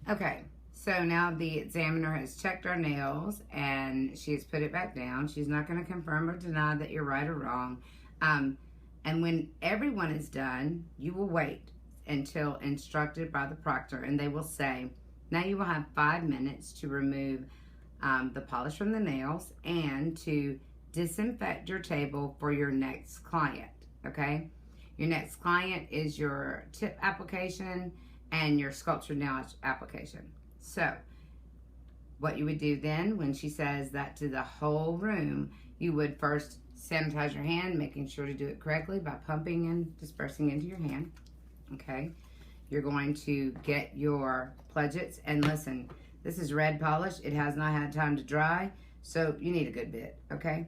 Okay, so now the examiner has checked our nails and she's put it back down. She's not going to confirm or deny that you're right or wrong. Um, and when everyone is done, you will wait until instructed by the proctor, and they will say, now you will have 5 minutes to remove the polish from the nails and to disinfect your table for your next client. Okay, your next client is your tip application and your sculptured nail application. So what you would do then, when she says that to the whole room, you would first sanitize your hand, making sure to do it correctly by pumping and dispersing into your hand. Okay, you're going to get your pledgets, and listen, this is red polish. It has not had time to dry, so you need a good bit. Okay,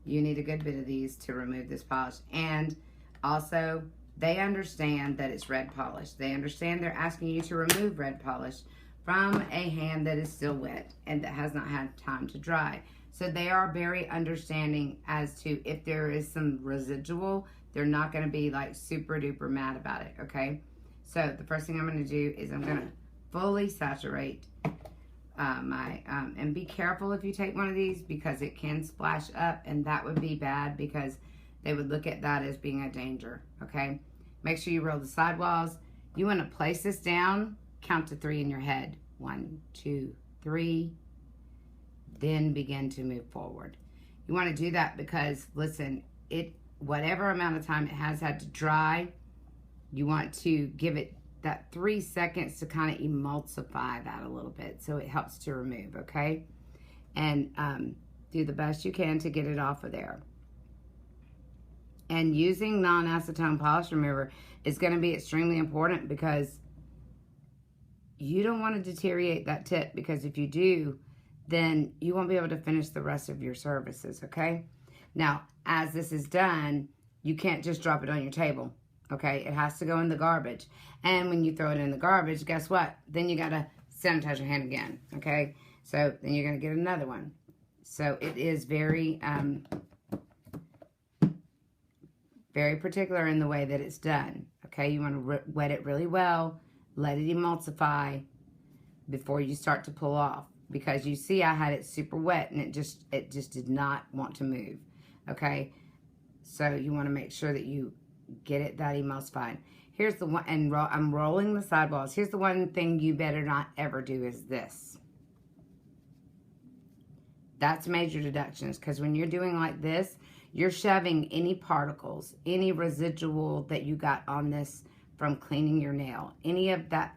you need a good bit of these to remove this polish. And also, they understand that it's red polish. They understand they're asking you to remove red polish from a hand that is still wet and that has not had time to dry. So they are very understanding as to if there is some residual, they're not going to be like super duper mad about it, okay? So the first thing I'm going to do is I'm going to fully saturate and be careful if you take one of these, because it can splash up, and that would be bad because they would look at that as being a danger, okay? Make sure you roll the sidewalls. You want to place this down, count to 3 in your head. 1, 2, 3. Then begin to move forward. You want to do that because, listen, whatever amount of time it has had to dry, you want to give it that 3 seconds to kind of emulsify that a little bit so it helps to remove, okay? And do the best you can to get it off of there. And using non-acetone polish remover is going to be extremely important because you don't want to deteriorate that tip, because if you do, then you won't be able to finish the rest of your services, okay? Now, as this is done, you can't just drop it on your table, okay? It has to go in the garbage. And when you throw it in the garbage, guess what? Then you got to sanitize your hand again, okay? So then you're going to get another one. So it is very, very particular in the way that it's done, okay? You want to wet it really well, let it emulsify before you start to pull off, because you see I had it super wet and it just did not want to move, okay? So you want to make sure that you get it that emulsified. Here's the one, and I'm rolling the sidewalls. Here's the one thing you better not ever do is this. That's major deductions, because when you're doing like this, you're shoving any particles, any residual that you got on this from cleaning your nail. Any of that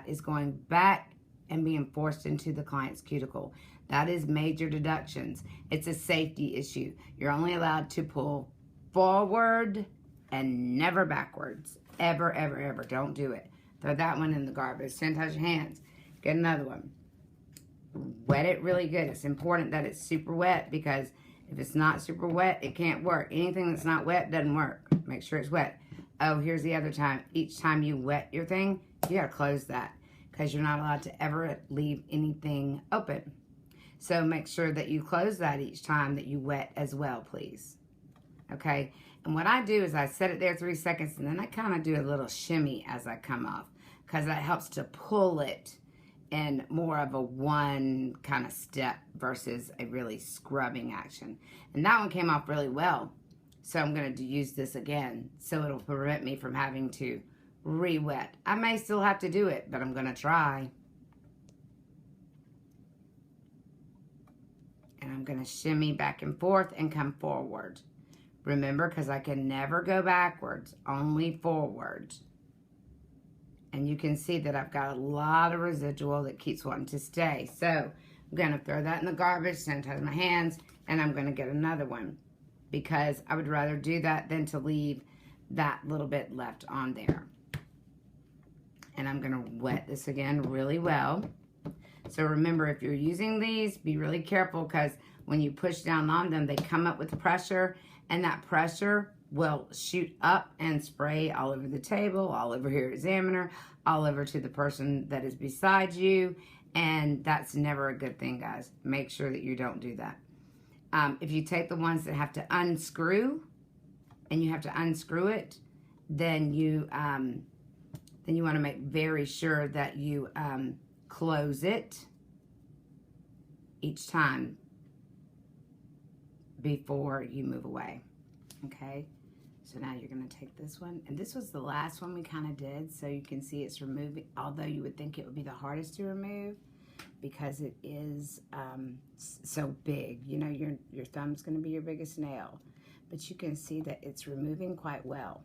is going back and being forced into the client's cuticle. That is major deductions. It's a safety issue. You're only allowed to pull forward and never backwards. Ever, ever, ever. Don't do it. Throw that one in the garbage. Sanitize your hands. Get another one. Wet it really good. It's important that it's super wet, because if it's not super wet, it can't work. Anything that's not wet doesn't work. Make sure it's wet. Oh, here's the other time. Each time you wet your thing, you got to close that, because you're not allowed to ever leave anything open. So make sure that you close that each time that you wet as well, please. Okay? And what I do is I set it there 3 seconds, and then I kind of do a little shimmy as I come off, because that helps to pull it in more of a one kind of step versus a really scrubbing action. And that one came off really well. So I'm going to use this again, so it'll prevent me from having to re-wet. I may still have to do it, but I'm going to try. And I'm going to shimmy back and forth and come forward. Remember, because I can never go backwards, only forward. And you can see that I've got a lot of residual that keeps wanting to stay. So I'm going to throw that in the garbage, sanitize my hands, and I'm going to get another one, because I would rather do that than to leave that little bit left on there. And I'm going to wet this again really well. So remember, if you're using these, be really careful, because when you push down on them, they come up with pressure, and that pressure will shoot up and spray all over the table, all over your examiner, all over to the person that is beside you, and that's never a good thing, guys. Make sure that you don't do that. If you take the ones that have to unscrew, and you have to unscrew it, then you then you want to make very sure that you close it each time before you move away. Okay, so now you're going to take this one, and this was the last one we kind of did, so you can see it's removing, although you would think it would be the hardest to remove because it is so big. You know, your thumb's going to be your biggest nail, but you can see that it's removing quite well.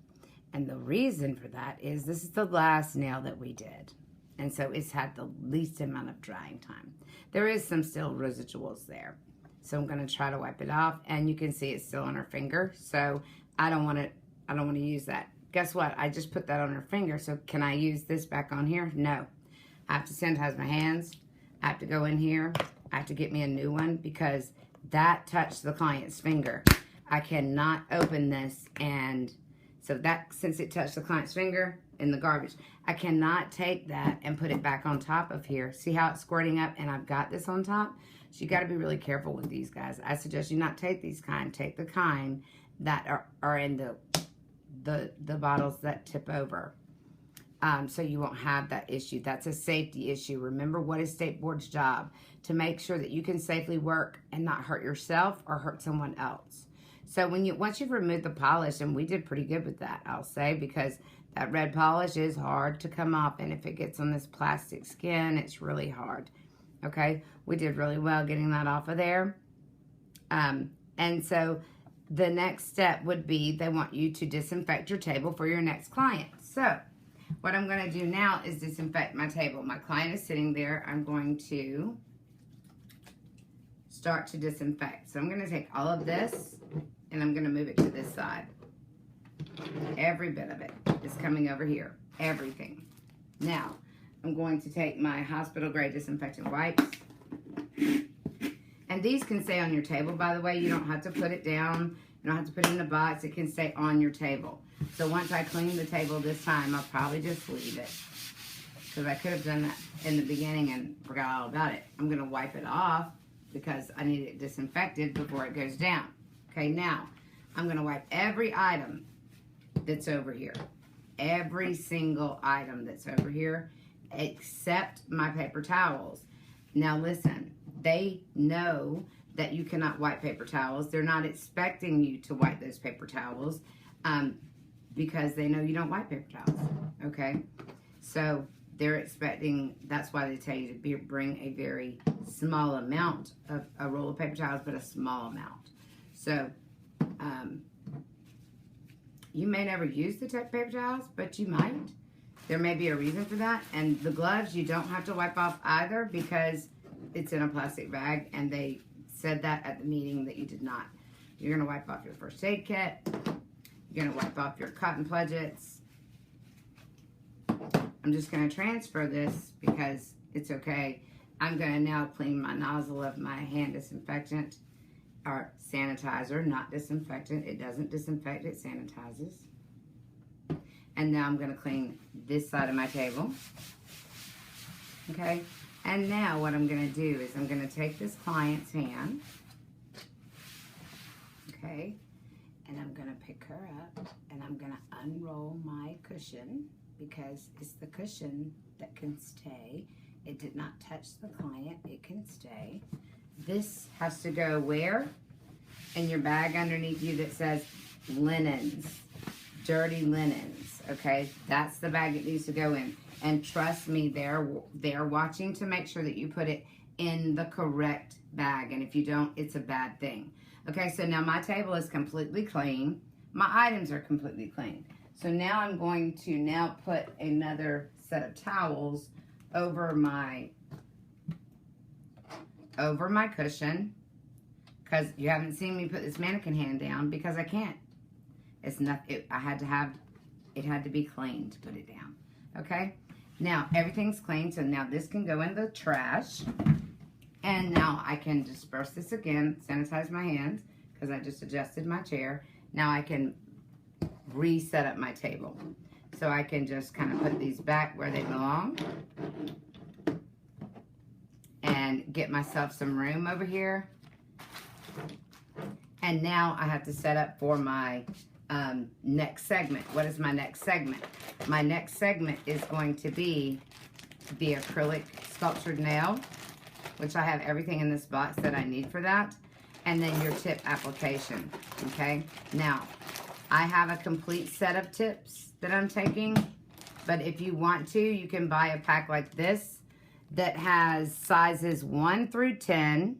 And the reason for that is this is the last nail that we did, and so it's had the least amount of drying time. There is some still residuals there, so I'm going to try to wipe it off, and you can see it's still on her finger, so I don't want to use that. Guess what? I just put that on her finger, so can I use this back on here? No. I have to sanitize my hands. I have to go in here. I have to get me a new one because that touched the client's finger. I cannot open this, and so that, since it touched the client's finger in the garbage, I cannot take that and put it back on top of here. See how it's squirting up, and I've got this on top? So you got to be really careful with these guys. I suggest you not take these kind. Take the kind that are in the bottles that tip over. So you won't have that issue. That's a safety issue. Remember, what is State Board's job? To make sure that you can safely work and not hurt yourself or hurt someone else. So once you've removed the polish, and we did pretty good with that, I'll say, because that red polish is hard to come off, and if it gets on this plastic skin, it's really hard. Okay, we did really well getting that off of there. And so the next step would be they want you to disinfect your table for your next client. So what I'm going to do now is disinfect my table. My client is sitting there. I'm going to start to disinfect. So I'm going to take all of this and I'm going to move it to this side. Every bit of it is coming over here. Everything. Now, I'm going to take my hospital grade disinfectant wipes. And these can stay on your table, by the way. You don't have to put it down. You don't have to put it in a box. It can stay on your table. So once I clean the table this time, I'll probably just leave it. Because I could have done that in the beginning and forgot all about it. I'm going to wipe it off because I need it disinfected before it goes down. Okay, now I'm going to wipe every item that's over here. Every single item that's over here except my paper towels. Now listen, they know that you cannot wipe paper towels. They're not expecting you to wipe those paper towels because they know you don't wipe paper towels, okay? So they're expecting, that's why they tell you to bring a very small amount of a roll of paper towels, but a small amount. So you may never use the paper towels, but you might. There may be a reason for that. And the gloves, you don't have to wipe off either because it's in a plastic bag, and they said that at the meeting that you did not. You're going to wipe off your first aid kit. You're going to wipe off your cotton pledgets. I'm just going to transfer this because it's okay. I'm going to now clean my nozzle of my hand disinfectant or sanitizer, not disinfectant. It doesn't disinfect, it sanitizes. And now I'm going to clean this side of my table. Okay? And now what I'm going to do is I'm going to take this client's hand. Okay? And I'm going to pick her up and I'm going to unroll my cushion because it's the cushion that can stay. It did not touch the client. It can stay. This has to go where? In your bag underneath you that says linens. Dirty linens. Okay? That's the bag it needs to go in. And trust me, they're watching to make sure that you put it in the correct bag. And if you don't, it's a bad thing. Okay, so now my table is completely clean. My items are completely clean. So now I'm going to now put another set of towels over my cushion. Because you haven't seen me put this mannequin hand down because I can't. It's not, it had to be clean to put it down. Okay? Now, everything's clean, so now this can go in the trash. And now I can disperse this again, sanitize my hands, because I just adjusted my chair. Now I can reset up my table. So I can just kind of put these back where they belong. And get myself some room over here. And now I have to set up for my next segment. What is my next segment? my next segment is going to be the acrylic sculptured nail, which I have everything in this box that I need for that, and then your tip application, okay? Now, I have a complete set of tips that I'm taking, but if you want to, you can buy a pack like this that has sizes 1 through 10,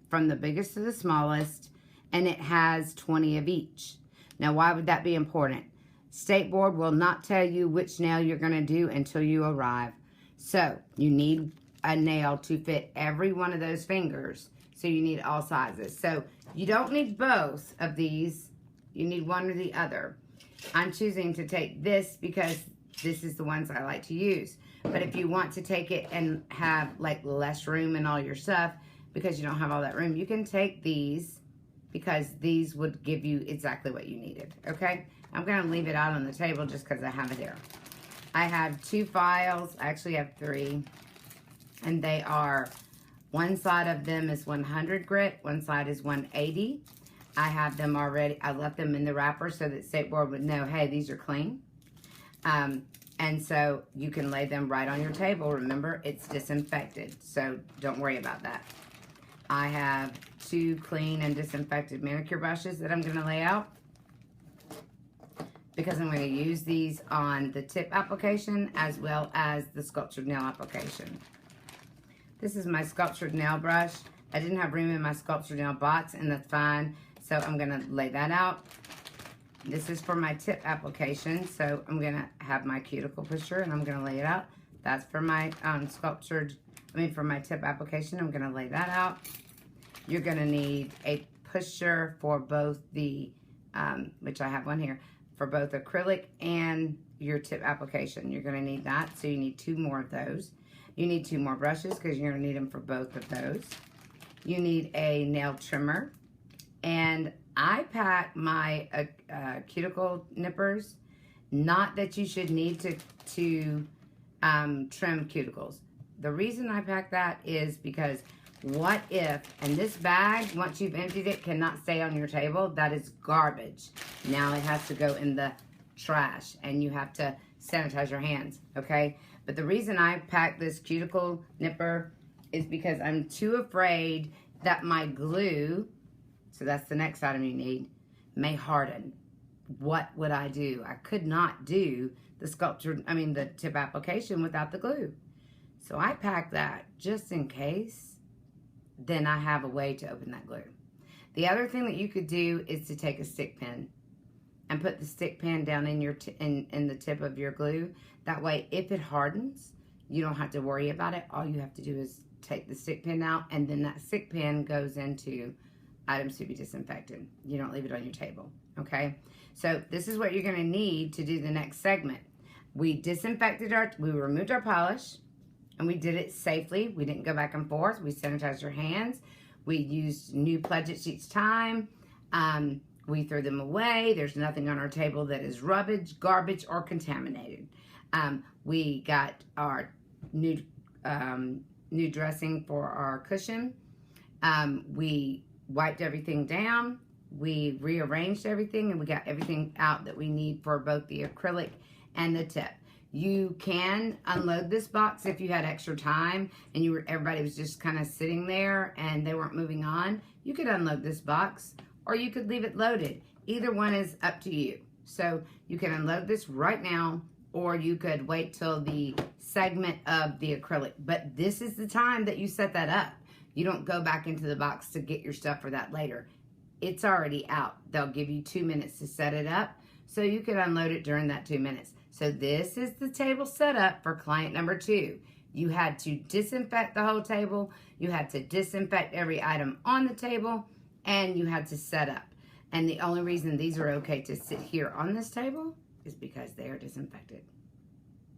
from the biggest to the smallest, and it has 20 of each. Now, why would that be important? State Board will not tell you which nail you're going to do until you arrive. So, you need a nail to fit every one of those fingers. So, you need all sizes. So, you don't need both of these. You need one or the other. I'm choosing to take this because this is the ones I like to use. But if you want to take it and have like less room in all your stuff because you don't have all that room, you can take these because these would give you exactly what you needed, okay? I'm going to leave it out on the table just because I have it here. I have 2 files. I actually have 3. And they are, one side of them is 100 grit, one side is 180. I have them already. I left them in the wrapper so that State Board would know, hey, these are clean. And so you can lay them right on your table. Remember, it's disinfected, so don't worry about that. I have 2 clean and disinfected manicure brushes that I'm going to lay out because I'm going to use these on the tip application as well as the sculptured nail application. This is my sculptured nail brush. I didn't have room in my sculptured nail box, and that's fine. So I'm going to lay that out. This is for my tip application. So I'm going to have my cuticle pusher, and I'm going to lay it out. That's for my for my tip application. I'm going to lay that out. You're going to need a pusher for both the, which I have one here, for both acrylic and your tip application. You're going to need that. So you need 2 more of those. You need 2 more brushes because you're going to need them for both of those. You need a nail trimmer. And I pack my cuticle nippers. Not that you should need to trim cuticles. The reason I pack that is because what if, and this bag, once you've emptied it, cannot stay on your table. That is garbage. Now it has to go in the trash and you have to sanitize your hands, okay? But the reason I pack this cuticle nipper is because I'm too afraid that my glue, so that's the next item you need, may harden. What would I do? I could not do the tip application without the glue. So I pack that just in case. Then I have a way to open that glue. The other thing that you could do is to take a stick pin and put the stick pin down in your in the tip of your glue. That way, if it hardens, you don't have to worry about it. All you have to do is take the stick pin out, and then that stick pin goes into items to be disinfected. You don't leave it on your table, okay? So this is what you're going to need to do the next segment. We removed our polish, and we did it safely. We didn't go back and forth. We sanitized our hands. We used new Pledge-Its each time. We threw them away. There's nothing on our table that is rubbish, garbage, or contaminated. We got our new dressing for our cushion. We wiped everything down. We rearranged everything, and we got everything out that we need for both the acrylic and the tip. You can unload this box if you had extra time and everybody was just kind of sitting there and they weren't moving on. You could unload this box, or you could leave it loaded. Either one is up to you. So you can unload this right now, or you could wait till the segment of the acrylic. But this is the time that you set that up. You don't go back into the box to get your stuff for that later. It's already out. They'll give you 2 minutes to set it up, so you could unload it during that 2 minutes. So this is the table setup for client number 2. You had to disinfect the whole table. You had to disinfect every item on the table, and you had to set up. And the only reason these are okay to sit here on this table is because they are disinfected.